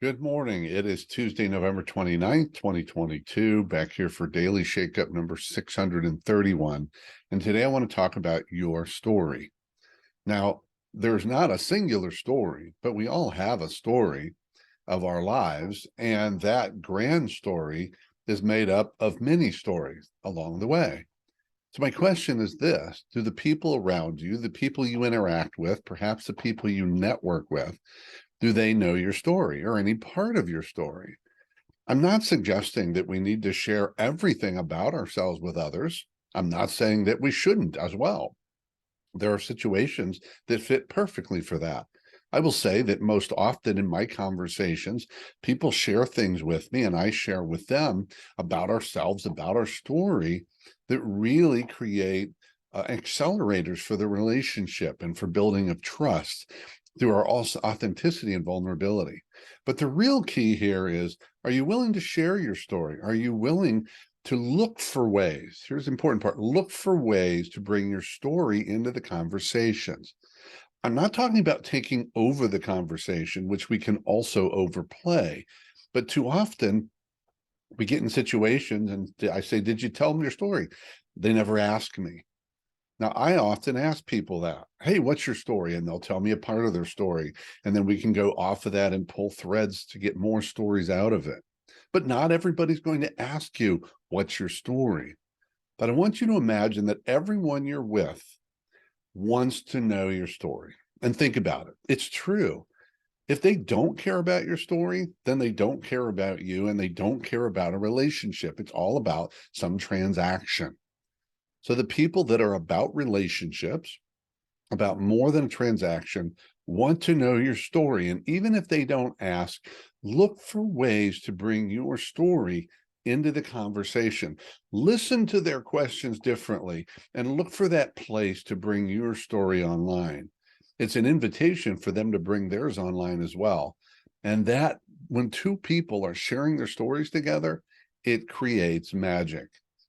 Good morning. It is Tuesday, November 29th, 2022, back here for Daily Shakeup number 631. And today I want to talk about your story. Now, there's not a singular story, but we all have a story of our lives, and that grand story is made up of many stories along the way. So my question is this: do the people around you, the people you interact with, perhaps the people you network with, do they know your story or any part of your story? I'm not suggesting that we need to share everything about ourselves with others. I'm not saying that we shouldn't as well. There are situations that fit perfectly for that. I will say that most often in my conversations, people share things with me and I share with them about ourselves, about our story, that really create accelerators for the relationship and for building of trust through our authenticity and vulnerability. But the real key here is, are you willing to share your story? Are you willing to look for ways? Here's the important part: look for ways to bring your story into the conversations. I'm not talking about taking over the conversation, which we can also overplay, but too often we get in situations and I say, "Did you tell them your story?" They never ask me. Now, I often ask people that, "Hey, what's your story?" And they'll tell me a part of their story. And then we can go off of that and pull threads to get more stories out of it. But not everybody's going to ask you, "What's your story?" But I want you to imagine that everyone you're with wants to know your story. And think about it. It's true. If they don't care about your story, then they don't care about you and they don't care about a relationship. It's all about some transaction. So the people that are about relationships, about more than a transaction, want to know your story. And even if they don't ask, look for ways to bring your story into the conversation. Listen to their questions differently and look for that place to bring your story online. It's an invitation for them to bring theirs online as well. And that, when two people are sharing their stories together, it creates magic.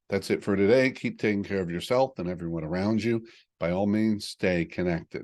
That's it for today. Keep taking care of yourself and everyone around you. By all means, stay connected.